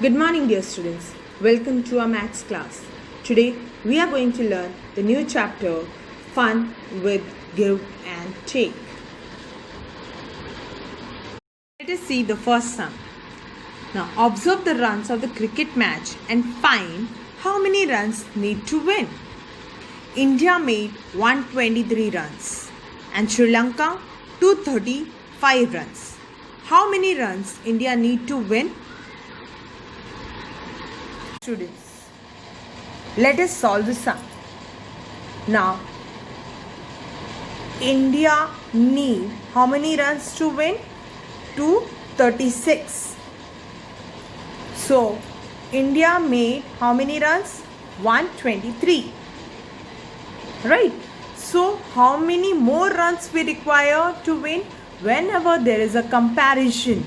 Good morning, dear students. Welcome to our maths class. Today we are going to learn the new chapter, Fun with Give and Take. Let us see the first sum. Now observe the runs of the cricket match and find how many runs need to win. India made 123 runs and Sri Lanka 235 runs. How many runs India need to win? Students, let us solve the sum. Now, India need how many runs to win? 236. So, India made how many runs? 123. Right? So, how many more runs we require to win? Whenever there is a comparison,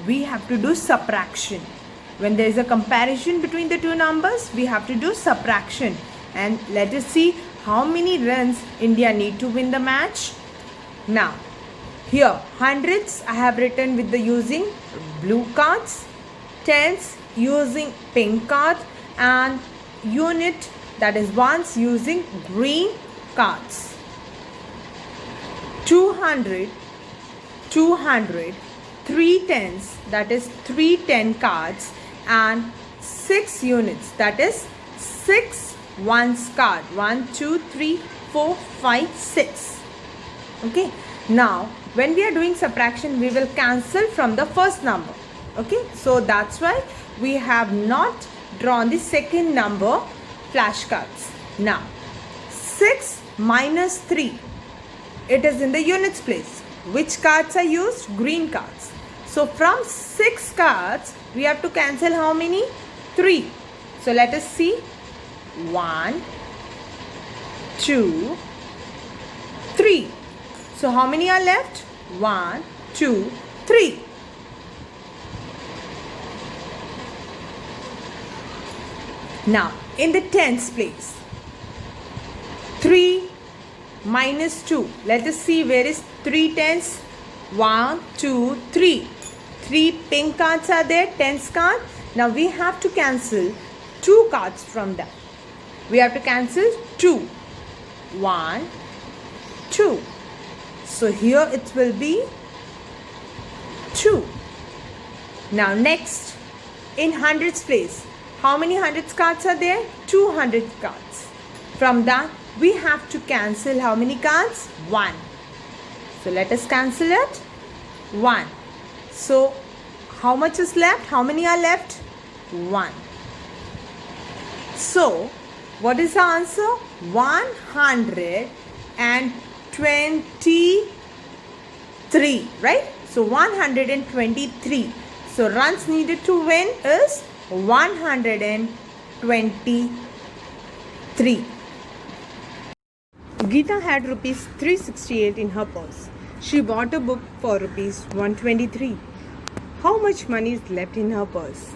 we have to do subtraction. When there is a comparison between the two numbers, we have to do subtraction. And let us see how many runs India need to win the match. Now, here hundreds I have written with the using blue cards, tens using pink card, and unit, that is ones, using green cards. 200, 3 tens, that is 3 10 cards, and 6 units, that is 6 ones card. 1 2 3 4 5 6. Okay, now when we are doing subtraction, we will cancel from the first number. Okay, so that's why we have not drawn the second number flashcards. Now 6 minus 3, it is in the units place. Which cards are used? Green cards. So from 6 cards, we have to cancel how many? 3. So let us see. 1, 2, 3. So how many are left? 1, 2, 3. Now, in the tens place, 3 minus 2. Let us see where is 3 tens. 1, 2, 3. 3 pink cards are there, tens card. Now we have to cancel 2 cards from that. We have to cancel 2. 1, 2. So here it will be 2. Now next, in hundreds place, how many hundreds cards are there? 200 cards. From that, we have to cancel how many cards? 1. So let us cancel it. 1. So how much is left? How many are left? 1. So what is the answer? 123. Right? So 123. So runs needed to win is 123. Geeta had rupees 368 in her purse. She bought a book for rupees 123. How much money is left in her purse?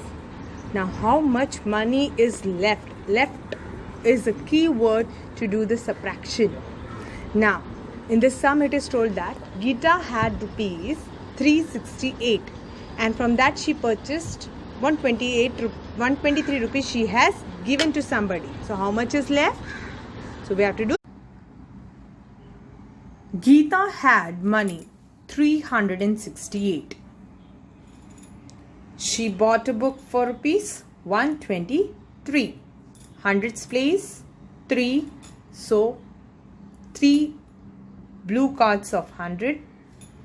Now, how much money is left? Left is the key word to do the subtraction. Now, in the sum it is told that Geeta had rupees 368, and from that she purchased 123 rupees she has given to somebody. So, how much is left? So, we have to do. Geeta had money 368. She bought a book for rupees 123. Hundreds place 3. So 3 blue cards of 100.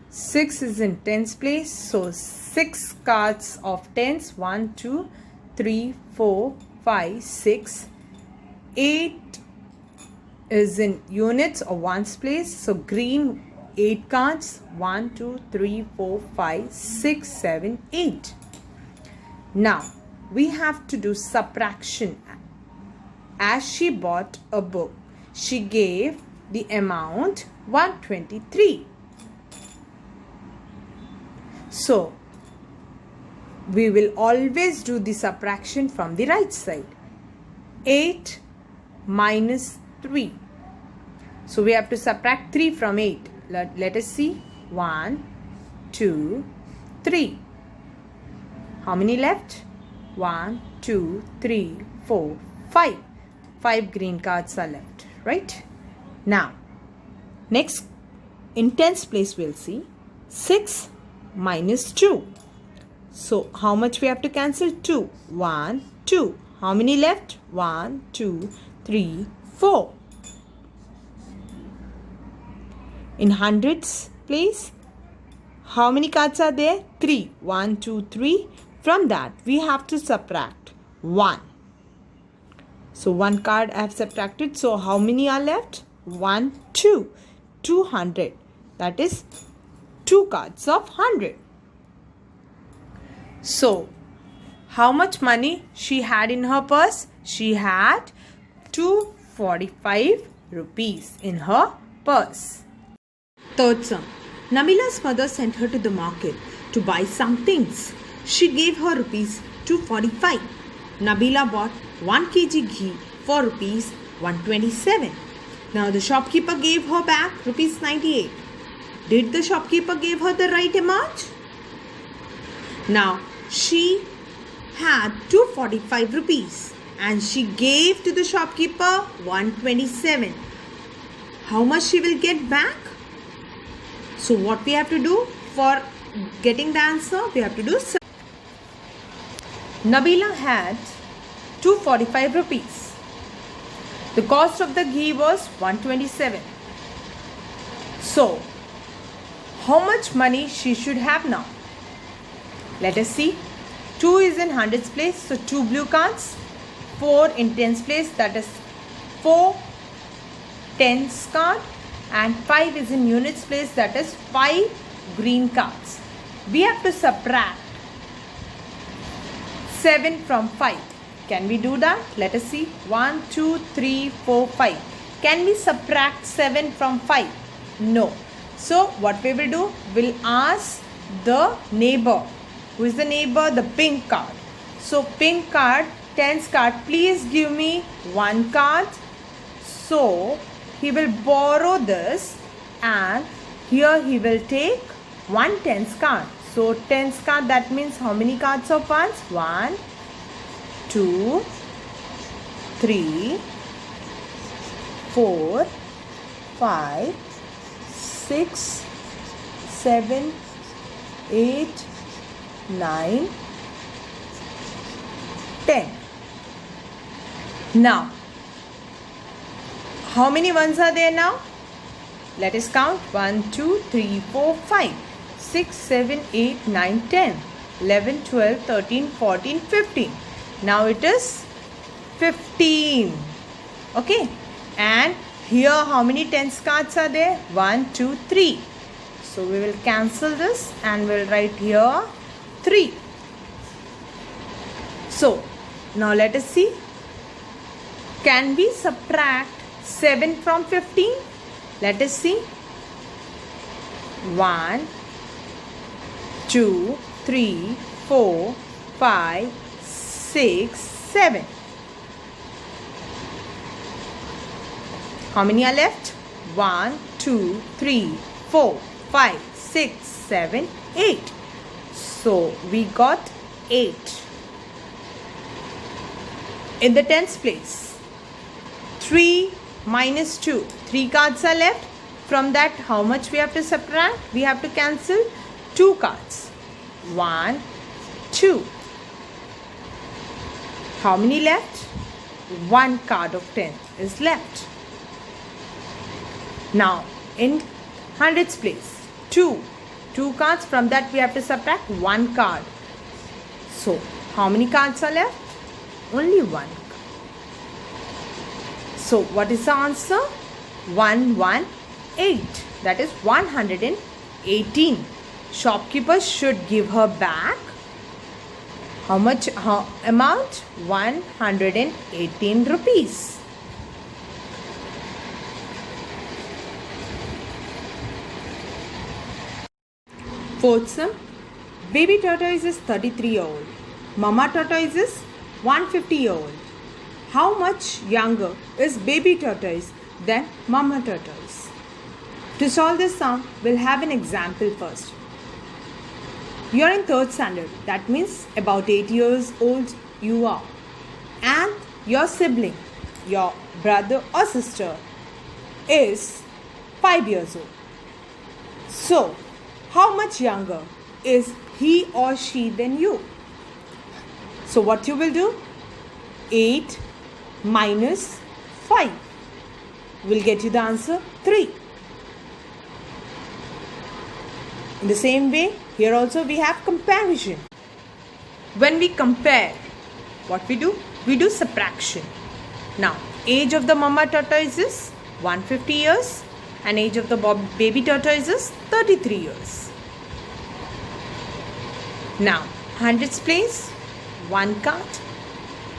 6 is in tens place. So 6 cards of tens. 1, 2, 3, 4, 5, 6. 8 is in units or ones place. So green 8 cards. 1, 2, 3, 4, 5, 6, 7, 8. Now we have to do subtraction. As she bought a book, she gave the amount 123. So we will always do the subtraction from the right side. 8 minus 3. So we have to subtract 3 from 8. Let us see. 1, 2, 3. How many left? 1, 2, 3, 4, 5. 5 green cards are left, right? Now, next in tens place we'll see 6 minus 2. So, how much we have to cancel? 2. 1, 2. How many left? 1, 2, 3, 4. In hundreds place, how many cards are there? 3. 1, 2, 3. From that, we have to subtract 1. So, 1 card I have subtracted. So, how many are left? 1, 2. 200. That is 2 cards of 100. So, how much money she had in her purse? She had 245 rupees in her purse. Third sum. Nabila's mother sent her to the market to buy some things. She gave her rupees 245. Nabila bought 1 kg ghee for rupees 127. Now the shopkeeper gave her back rupees 98. Did the shopkeeper give her the right amount? Now she had 245 rupees and she gave to the shopkeeper 127. How much she will get back? So what we have to do for getting the answer? We have to do. Nabila had 245 rupees. The cost of the ghee was 127. So how much money she should have now? Let us see. 2 is in hundreds place, so 2 blue cards. 4 in tens place, that is 4 tens card. And 5 is in units place, that is 5 green cards. We have to subtract 7 from 5. Can we do that? Let us see. 1, 2, 3, 4, 5. Can we subtract 7 from 5? No. So what we will do? We'll ask the neighbor. Who is the neighbor? The pink card. So pink card, tens card, please give me 1 card. So he will borrow this and here he will take 1 tens card. So tens card, that means how many cards of ones? 1, 2, 3, 4, 5, 6, 7, 8, 9, 10. Now, how many ones are there now? Let us count. 1, 2, 3, 4, 5, 6, 7, 8, 9, 10, 11, 12, 13, 14, 15. Now it is 15. Okay. And here how many tens cards are there? 1, 2, 3. So we will cancel this and we'll write here 3. So now let us see. Can we subtract 7 from 15? Let us see. 1, 2, 3, 4, 5, 6, 7. How many are left? 1, 2, 3, 4, 5, 6, 7, 8. So we got 8. In the tens place, 3 minus 2. 3 cards are left. From that, how much we have to subtract? We have to cancel 2 cards. 1, 2. How many left? 1 card of 10 is left. Now, in hundreds place, 2. 2 cards. From that, we have to subtract 1 card. So, how many cards are left? Only 1. So, what is the answer? 118. That is 118. Shopkeeper should give her back how much amount? 118 rupees. Fourth sum. Baby tortoise is 33-year-old. Mama tortoise is 150-year-old. How much younger is baby tortoise than mama tortoise? To solve this sum, we'll have an example first. You are in 3rd standard. That means about 8 years old you are. And your sibling, your brother or sister, is 5 years old. So, how much younger is he or she than you? So, what you will do? 8 minus 5 will get you the answer 3. In the same way, here also we have comparison. When we compare, what we do? We do subtraction. Now, age of the mama tortoise is 150 years and age of the baby tortoise is 33 years. Now, hundreds place, 1 card.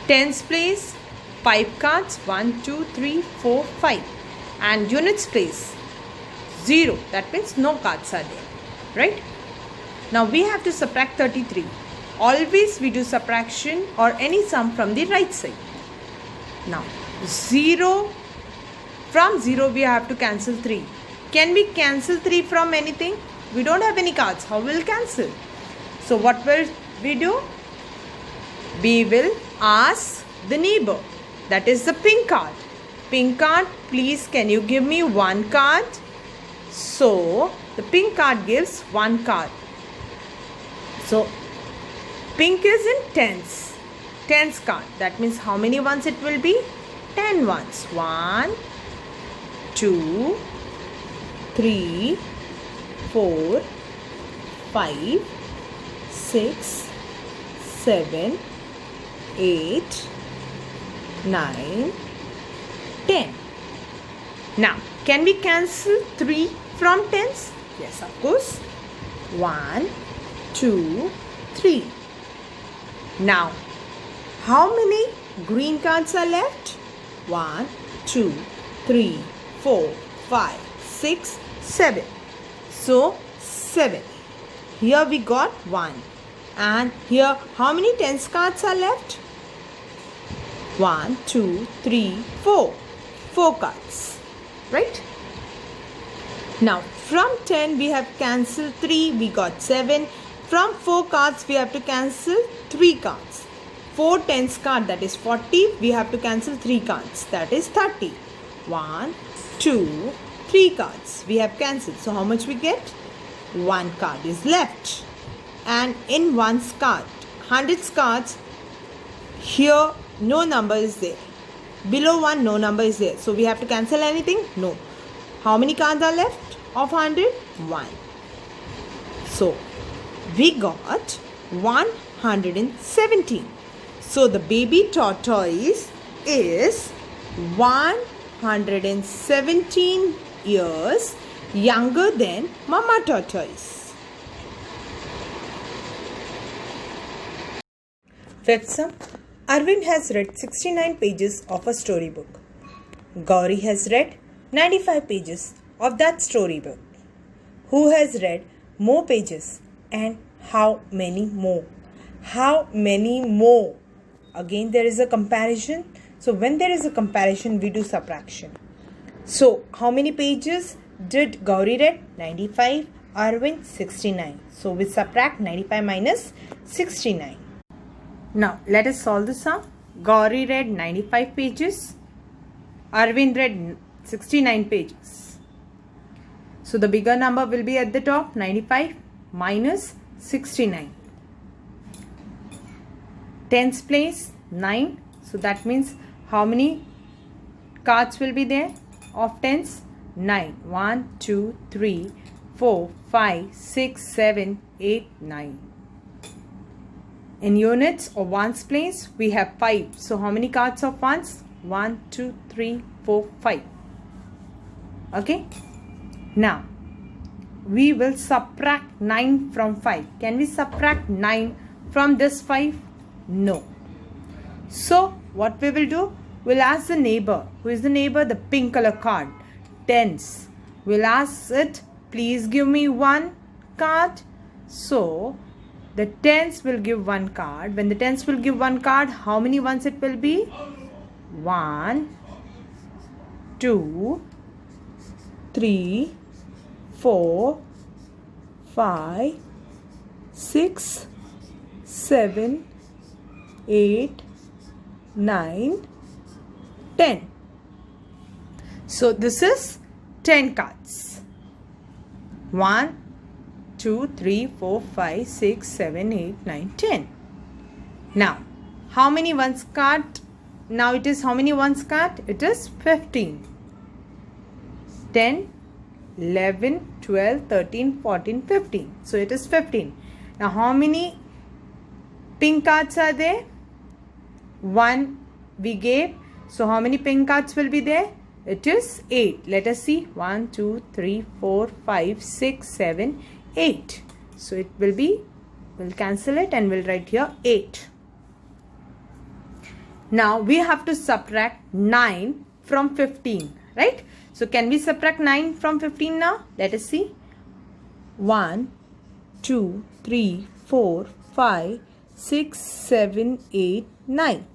Tens place, 5 cards, 1, 2, 3, 4, 5. And units place, 0. That means no cards are there. Right? Now we have to subtract 33. Always we do subtraction or any sum from the right side. Now 0, from 0 we have to cancel 3. Can we cancel 3 from anything? We don't have any cards. How will we cancel? So what will we do? We will ask the neighbor. That is the pink card. Pink card, please can you give me 1 card? So the pink card gives 1 card. So pink is in tens. Tens card. That means how many ones it will be? 10 ones. 1, 2, 3, 4, 5, 6, 7, 8, 9, 10. Now, can we cancel 3 from tens? Yes, of course. 1, 2, 3. Now, how many green cards are left? 1, 2, 3, 4, 5, 6, 7. So, 7. Here we got 1. And here, how many tens cards are left? 1, 2, 3, 4. 4 cards. Right? Now, from 10 we have cancelled 3. We got 7. From 4 cards we have to cancel 3 cards. 4 tens card, that is 40. We have to cancel 3 cards. That is 30. 1, 2, 3 cards we have cancelled. So, how much we get? 1 card is left. And in 1's card, 100's cards, here no number is there. Below 1 no number is there. So we have to cancel anything? No. How many cards are left of 100? 1. So we got 117. So the baby tortoise is 117 years younger than mama tortoise. Fifth sum. Arvind has read 69 pages of a storybook. Gauri has read 95 pages of that storybook. Who has read more pages and how many more? How many more? Again there is a comparison. So when there is a comparison we do subtraction. So how many pages did Gauri read? 95. Arvind 69. So we subtract 95 minus 69. Now, let us solve the sum. Gauri read 95 pages. Arvind read 69 pages. So, the bigger number will be at the top, 95 minus 69. Tens place, 9. So, that means how many cards will be there of tens? 9. 1, 2, 3, 4, 5, 6, 7, 8, 9. In units or ones place, we have 5. So, how many cards of ones? 1, 2, 3, 4, 5. Okay. Now, we will subtract 9 from 5. Can we subtract 9 from this 5? No. So, what we will do? We'll ask the neighbor. Who is the neighbor? The pink color card. Tens. We'll ask it, please give me 1 card. So, the tens will give 1 card. When the tens will give 1 card, how many ones it will be? 1, 2, 3, 4, 5, 6, 7, 8, 9, 10. So this is 10 cards. 1, 2, 3, 4, 5, 6, 7, 8, 9, 10. Now, how many ones card? Now it is how many ones card? It is 15. 10, 11, 12, 13, 14, 15. So it is 15. Now how many pink cards are there? 1 we gave. So how many pink cards will be there? It is 8. Let us see. 1, 2, 3, 4, 5, 6, 7, 8. So it will be, we'll cancel it and we'll write here 8. Now we have to subtract 9 from 15, right? So can we subtract 9 from 15 now? Let us see. 1, 2, 3, 4, 5, 6, 7, 8, 9.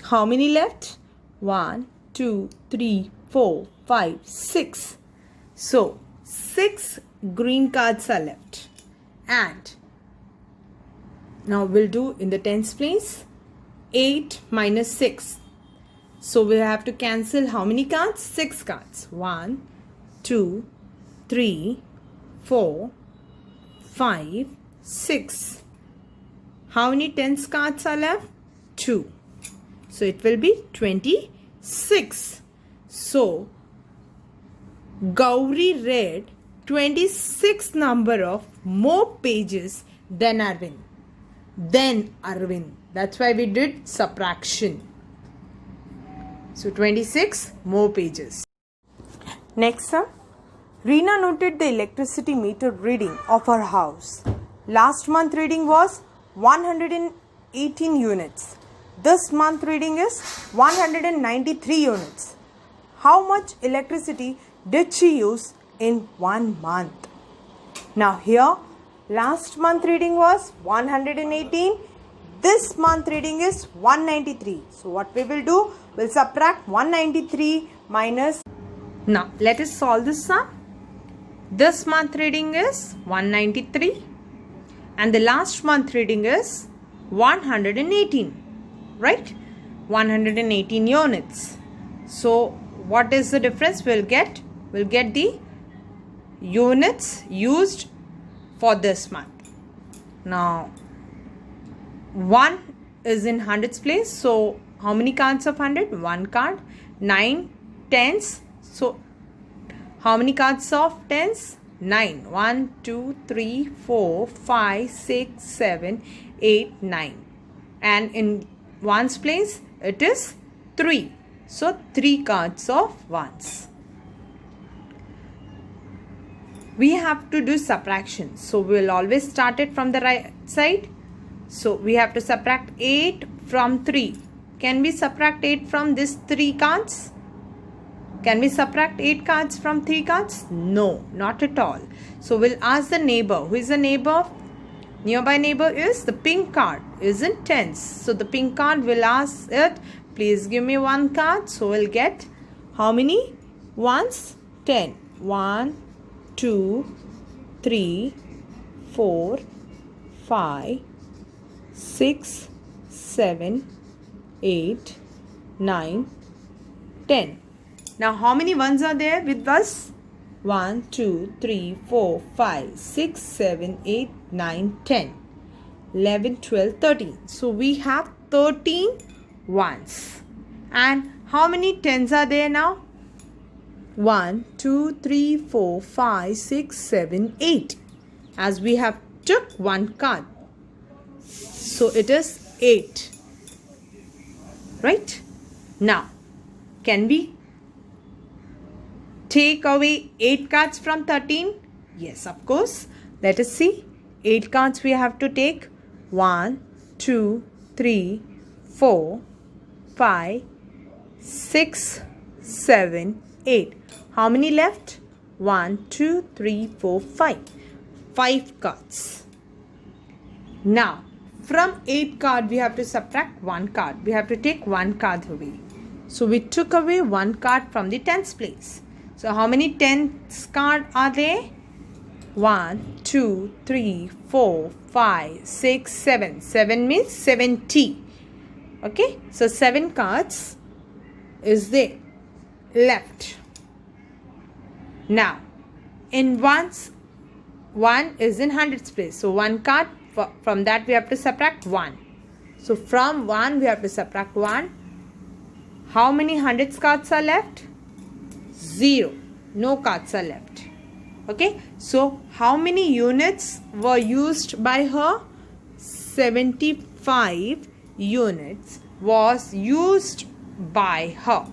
How many left? 1, 2, 3, 4, 5, 6. So 6 green cards are left. And now we'll do in the tens place. 8 minus 6. So we have to cancel how many cards? 6 cards. 1, 2, 3, 4, 5, 6. How many tens cards are left? 2. So it will be 26. So Gauri read 26 number of more pages than Arvind. That's why we did subtraction. So 26 more pages. Next sum. Reena noted the electricity meter reading of her house. Last month reading was 118 units. This month reading is 193 units. How much electricity did she use in 1 month? Now here, last month reading was 118. This month reading is 193. So what we will do? We'll subtract 193 minus. Now let us solve this sum. This month reading is 193 and the last month reading is 118. Right? 118 units. So what is the difference? We'll get the units used for this month. Now 1 is in hundreds place. So how many cards of 100? 1 card. 9 tens. So how many cards of tens? 9. 1, 2, 3, 4, 5, 6, 7, 8, 9. And in ones place it is 3. So 3 cards of ones. We have to do subtraction. So we will always start it from the right side. So we have to subtract 8 from 3. Can we subtract 8 from these 3 cards? Can we subtract 8 cards from 3 cards? No, not at all. So we'll ask the neighbor. Who is the neighbor? Nearby neighbor is the pink card. Is in tens. So the pink card will ask it, please give me 1 card. So we'll get how many ones? 10. 1, 2, 3, 4, 5, 6, 7, 8, 9, 10. Now how many ones are there with us? 1, 2, 3, 4, 5, 6, 7, 8, 9, 10, 11, 12, 13. So we have 13 ones. And how many tens are there now? 1, 2, 3, 4, 5, 6, 7, 8. As we have took 1 card. So it is 8. Right? Now, can we take away 8 cards from 13? Yes, of course. Let us see. 8 cards we have to take. 1, 2, 3, 4, 5, 6, 7, 8. How many left? 1, 2, 3, 4, 5. 5 cards. Now, from 8 card we have to subtract 1 card. We have to take 1 card away. So we took away 1 card from the tens place. So how many tens card are there? 1, 2, 3, 4, 5, 6, 7. 7 means 70. Okay, so 7 cards is there left. Now, in ones, 1 is in hundreds place. So 1 card, from that we have to subtract 1. So from 1 we have to subtract 1. How many hundreds cards are left? 0. No cards are left. Okay, so how many units were used by her? 75 units was used by her.